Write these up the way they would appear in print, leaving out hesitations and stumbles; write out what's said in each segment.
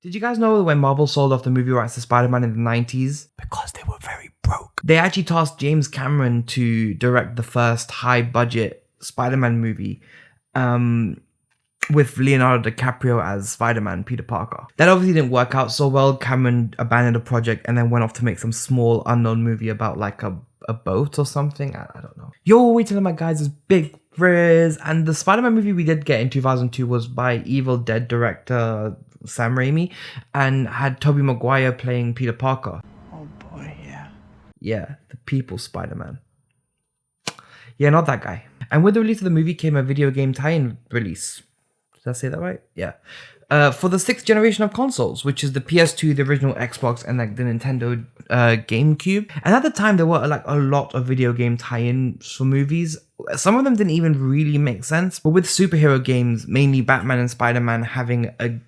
Did you guys know when Marvel sold off the movie rights to Spider-Man in the 90s? Because they were very broke. They actually tasked James Cameron to direct the first high-budget Spider-Man movie with Leonardo DiCaprio as Spider-Man, Peter Parker. That obviously didn't work out so well. Cameron abandoned the project and then went off to make some small unknown movie about like a boat or something. I don't know. Yo, wait till my guys is big Riz. And the Spider-Man movie we did get in 2002 was by Evil Dead director Sam Raimi and had Tobey Maguire playing Peter Parker. Oh boy, yeah. Yeah, the people's Spider-Man. Yeah, not that guy. And with the release of the movie came a video game tie-in release. Did I say that right? Yeah. For the 6th generation of consoles, which is the PS2, the original Xbox, and like the Nintendo GameCube. And at the time, there were like a lot of video game tie-ins for movies. Some of them didn't even really make sense. But with superhero games, mainly Batman and Spider-Man having a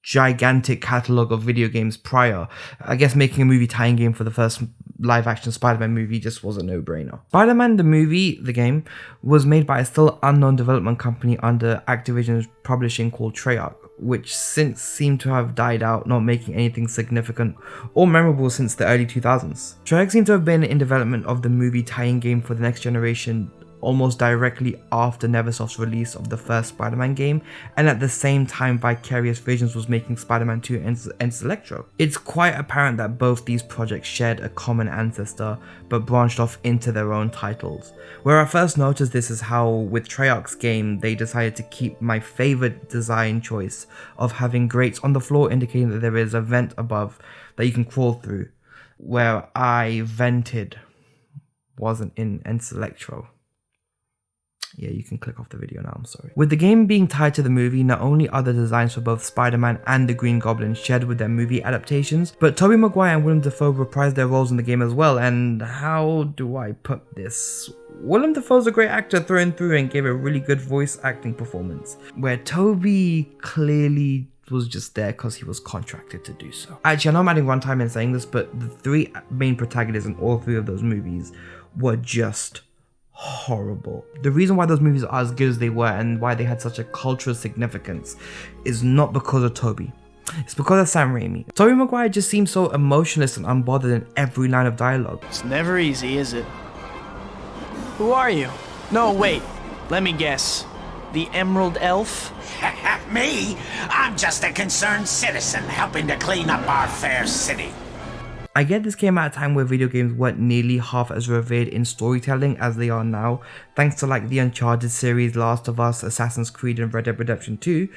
gigantic catalog of video games prior, I guess making a movie tie-in game for the first live-action Spider-Man movie just was a no-brainer. Spider-Man the movie, the game, was made by a still unknown development company under Activision's publishing called Treyarch, which since seemed to have died out, not making anything significant or memorable since the early 2000s. Treyarch seemed to have been in development of the movie tie-in game for the next generation almost directly after Neversoft's release of the first Spider-Man game, and at the same time Vicarious Visions was making Spider-Man 2 Enter Electro. It's quite apparent that both these projects shared a common ancestor, but branched off into their own titles. Where I first noticed this is how with Treyarch's game, they decided to keep my favorite design choice of having grates on the floor indicating that there is a vent above that you can crawl through, where I vented wasn't in Enter Electro. Yeah, you can click off the video now, I'm sorry. With the game being tied to the movie, not only are the designs for both Spider-Man and the Green Goblin shared with their movie adaptations, but Tobey Maguire and Willem Dafoe reprised their roles in the game as well, and how do I put this? Willem Dafoe's a great actor through and through and gave a really good voice acting performance, where Tobey clearly was just there because he was contracted to do so. Actually, I know I'm adding runtime in saying this, but the 3 main protagonists in all 3 of those movies were just horrible. The reason why those movies are as good as they were and why they had such a cultural significance is not because of Tobey. It's because of Sam Raimi. Tobey Maguire just seems so emotionless and unbothered in every line of dialogue. It's never easy, is it? Who are you? No, wait. Let me guess. The Emerald Elf? Me? I'm just a concerned citizen helping to clean up our fair city. I get this came at a time where video games weren't nearly half as revered in storytelling as they are now, thanks to like the Uncharted series, Last of Us, Assassin's Creed and Red Dead Redemption 2,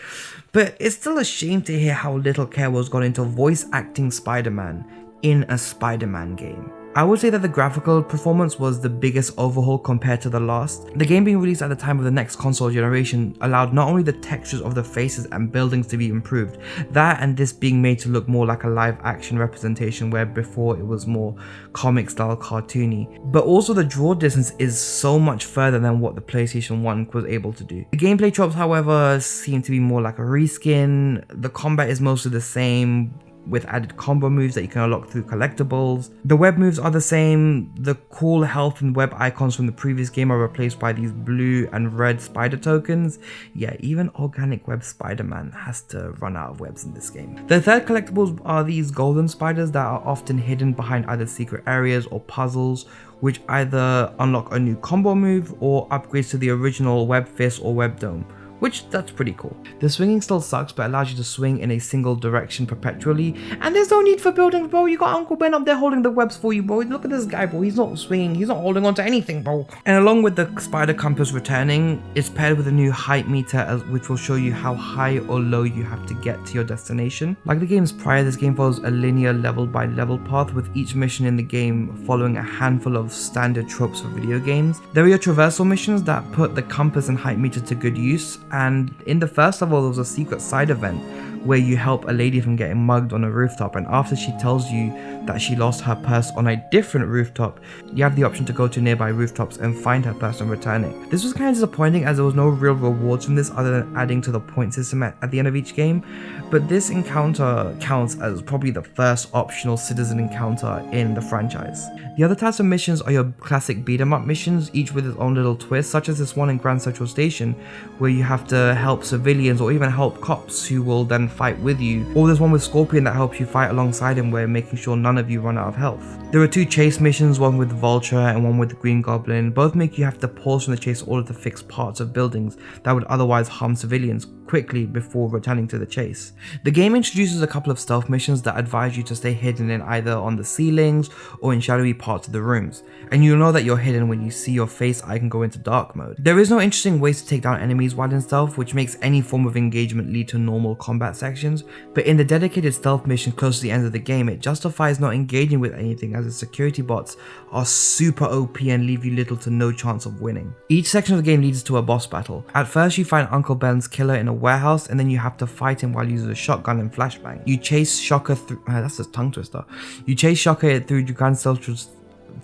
but it's still a shame to hear how little care was gone into voice acting Spider-Man in a Spider-Man game. I would say that the graphical performance was the biggest overhaul compared to the last. The game being released at the time of the next console generation allowed not only the textures of the faces and buildings to be improved, that and this being made to look more like a live action representation where before it was more comic style cartoony, but also the draw distance is so much further than what the PlayStation 1 was able to do. The gameplay tropes, however, seem to be more like a reskin. The combat is mostly the same, with added combo moves that you can unlock through collectibles. The web moves are the same. The cool health and web icons from the previous game are replaced by these blue and red spider tokens. Yeah, even organic web Spider-Man has to run out of webs in this game. The third collectibles are these golden spiders that are often hidden behind either secret areas or puzzles, which either unlock a new combo move or upgrades to the original web fist or web dome, which that's pretty cool. The swinging still sucks, but allows you to swing in a single direction perpetually, and there's no need for buildings, bro. You got Uncle Ben up there holding the webs for you, bro. Look at this guy, bro. He's not swinging, he's not holding on to anything, bro. And along with the spider compass returning, it's paired with a new height meter which will show you how high or low you have to get to your destination. Like the games prior, this game follows a linear level by level path, with each mission in the game following a handful of standard tropes for video games. There are your traversal missions that put the compass and height meter to good use, and in the first level there was a secret side event where you help a lady from getting mugged on a rooftop, and after she tells you that she lost her purse on a different rooftop, you have the option to go to nearby rooftops and find her purse and return it. This was kind of disappointing as there was no real rewards from this other than adding to the point system at the end of each game, but this encounter counts as probably the first optional citizen encounter in the franchise. The other types of missions are your classic beat 'em up missions, each with its own little twist, such as this one in Grand Central Station where you have to help civilians or even help cops who will then fight with you, or there's one with Scorpion that helps you fight alongside him where making sure none of you run out of health. There are 2 chase missions, one with Vulture and one with the Green Goblin. Both make you have to pause from the chase in order to fix parts of buildings that would otherwise harm civilians quickly before returning to the chase. The game introduces a couple of stealth missions that advise you to stay hidden in either on the ceilings or in shadowy parts of the rooms, and you'll know that you're hidden when you see your face icon go into dark mode. There is no interesting ways to take down enemies while in stealth, which makes any form of engagement lead to normal combat sections, but in the dedicated stealth mission close to the end of the game, it justifies not engaging with anything as the security bots are super OP and leave you little to no chance of winning. Each section of the game leads to a boss battle. At first you find Uncle Ben's killer in a warehouse, and then you have to fight him while using a shotgun and flashbang. You chase Shocker through that's a tongue twister. You chase Shocker through Grand Central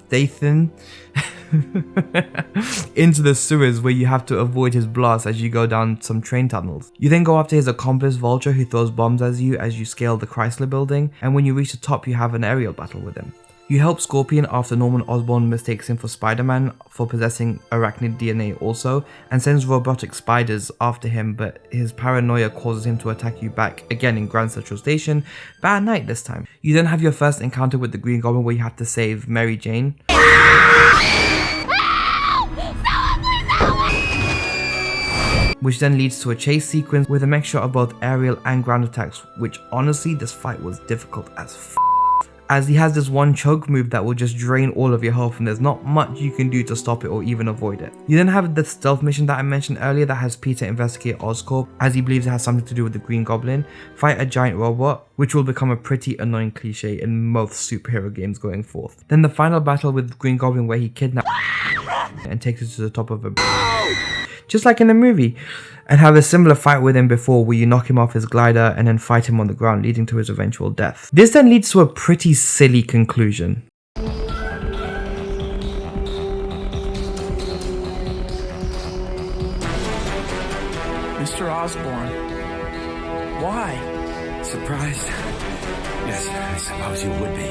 Station into the sewers where you have to avoid his blast as you go down some train tunnels. You then go after his accomplice Vulture, who throws bombs at you as you scale the Chrysler building, and when you reach the top you have an aerial battle with him. You help Scorpion after Norman Osborn mistakes him for Spider-Man for possessing arachnid DNA also, and sends robotic spiders after him, but his paranoia causes him to attack you back again in Grand Central Station, but at night this time. You then have your first encounter with the Green Goblin where you have to save Mary Jane. Which then leads to a chase sequence with a mixture of both aerial and ground attacks, which honestly this fight was difficult as as he has this one choke move that will just drain all of your health and there's not much you can do to stop it or even avoid it. You then have the stealth mission that I mentioned earlier that has Peter investigate Oscorp as he believes it has something to do with the Green Goblin, fight a giant robot, which will become a pretty annoying cliche in most superhero games going forth. Then the final battle with Green Goblin where he kidnaps and takes it to the top of a just like in the movie, and have a similar fight with him before where you knock him off his glider and then fight him on the ground, leading to his eventual death. This then leads to a pretty silly conclusion. Mr. Osborn, why? Surprised? Yes, I suppose you would be.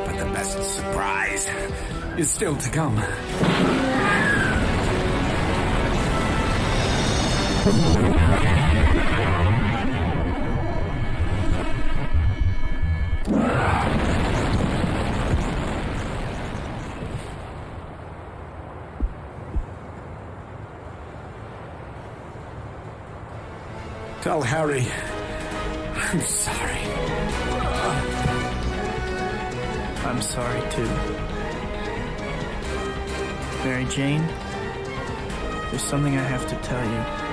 But the best surprise is still to come. Tell Harry I'm sorry. I'm sorry too. Mary Jane, there's something I have to tell you.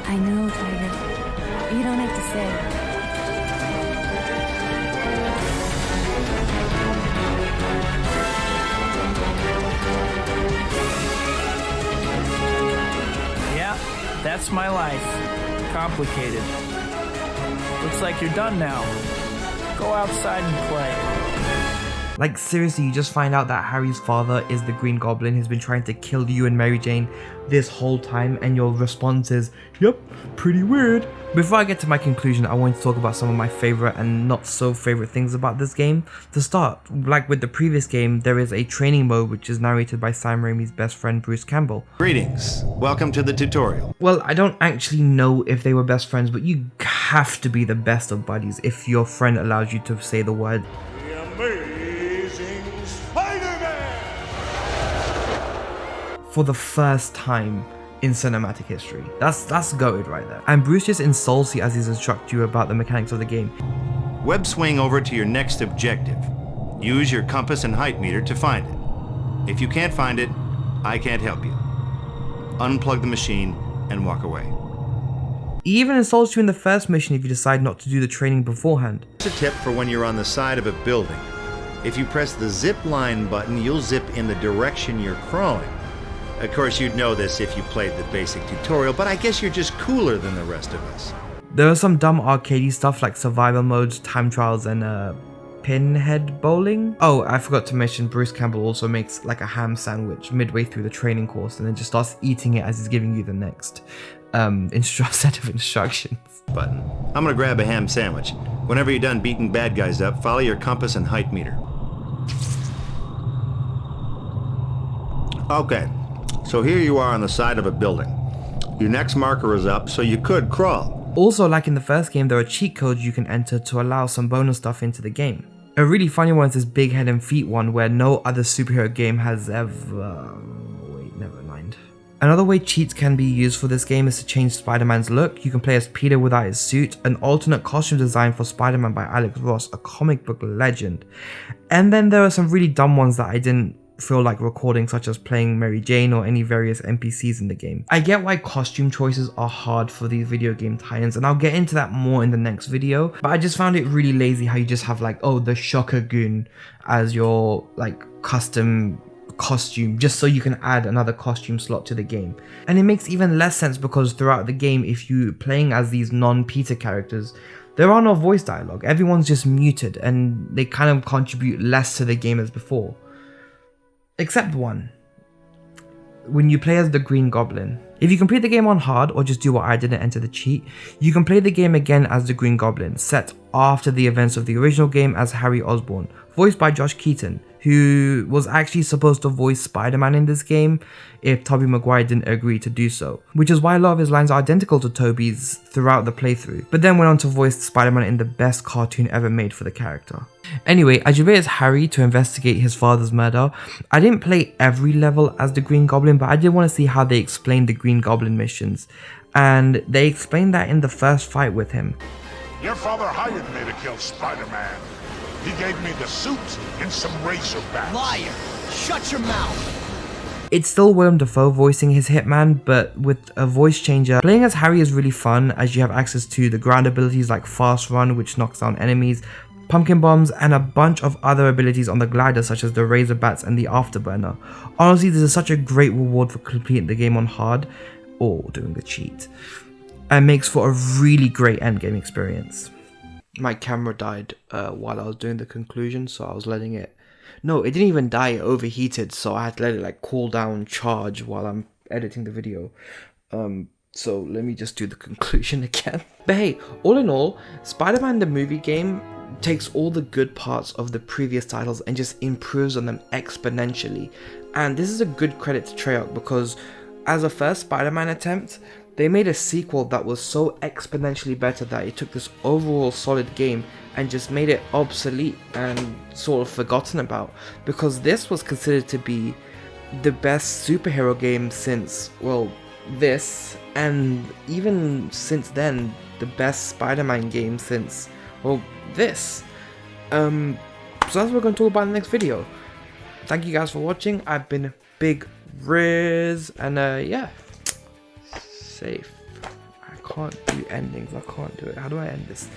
I know, Tiger. You don't have to say. Yeah, that's my life. Complicated. Looks like you're done now. Go outside and play. Like seriously, you just find out that Harry's father is the Green Goblin who's been trying to kill you and Mary Jane this whole time, and your response is, yep, pretty weird. Before I get to my conclusion, I want to talk about some of my favorite and not so favorite things about this game. To start, like with the previous game, there is a training mode which is narrated by Sam Raimi's best friend Bruce Campbell. Greetings. Welcome to the tutorial. Well, I don't actually know if they were best friends, but you have to be the best of buddies if your friend allows you to say the word for the first time in cinematic history. That's goated right there. And Bruce just insults you as he's instructing you about the mechanics of the game. Web swing over to your next objective. Use your compass and height meter to find it. If you can't find it, I can't help you. Unplug the machine and walk away. He even insults you in the first mission if you decide not to do the training beforehand. It's a tip for when you're on the side of a building. If you press the zip line button, you'll zip in the direction you're crawling. Of course, you'd know this if you played the basic tutorial, but I guess you're just cooler than the rest of us. There are some dumb arcadey stuff like survival modes, time trials, and pinhead bowling. Oh, I forgot to mention Bruce Campbell also makes like a ham sandwich midway through the training course and then just starts eating it as he's giving you the next. set of instructions. Button. I'm gonna grab a ham sandwich. Whenever you're done beating bad guys up, follow your compass and height meter. Okay, so here you are on the side of a building. Your next marker is up, so you could crawl. Also, like in the first game, there are cheat codes you can enter to allow some bonus stuff into the game. A really funny one is this big head and feet one where no other superhero game has ever... wait, never mind. Another way cheats can be used for this game is to change Spider-Man's look. You can play as Peter without his suit, an alternate costume design for Spider-Man by Alex Ross, a comic book legend. And then there are some really dumb ones that I didn't feel like recording, such as playing Mary Jane or any various NPCs in the game. I get why costume choices are hard for these video game tie-ins, and I'll get into that more in the next video, but I just found it really lazy how you just have like, oh, the Shocker Goon as your like custom costume just so you can add another costume slot to the game. And it makes even less sense because throughout the game, if you playing as these non-Peter characters, there are no voice dialogue. Everyone's just muted and they kind of contribute less to the game as before. Except one. When you play as the Green Goblin. If you complete the game on hard or just do what I did and enter the cheat, you can play the game again as the Green Goblin, set after the events of the original game as Harry Osborn, voiced by Josh Keaton, who was actually supposed to voice Spider-Man in this game if Tobey Maguire didn't agree to do so, which is why a lot of his lines are identical to Tobey's throughout the playthrough, but then went on to voice Spider-Man in the best cartoon ever made for the character. Anyway, as you play as Harry to investigate his father's murder, I didn't play every level as the Green Goblin, but I did want to see how they explained the Green Goblin missions, and they explained that in the first fight with him. Your father hired me to kill Spider-Man. He gave me the suit and some razor bats. Liar! Shut your mouth! It's still Willem Dafoe voicing his hitman, but with a voice changer. Playing as Harry is really fun as you have access to the ground abilities like Fast Run, which knocks down enemies, Pumpkin Bombs, and a bunch of other abilities on the glider such as the Razor Bats and the Afterburner. Honestly, this is such a great reward for completing the game on hard, or doing the cheat, and makes for a really great endgame experience. My camera died while I was doing the conclusion, so I was letting it... No, it didn't even die, it overheated, so I had to let it like cool down, charge while I'm editing the video. So let me just do the conclusion again. But hey, all in all, Spider-Man the movie game takes all the good parts of the previous titles and just improves on them exponentially. And this is a good credit to Treyarch because as a first Spider-Man attempt, they made a sequel that was so exponentially better that it took this overall solid game and just made it obsolete and sort of forgotten about, because this was considered to be the best superhero game since, well, this, and even since then, the best Spider-Man game since, well, this. So that's what we're going to talk about in the next video. Thank you guys for watching. I've been Big Riz, and yeah. Safe. I can't do endings. I can't do it. How do I end this?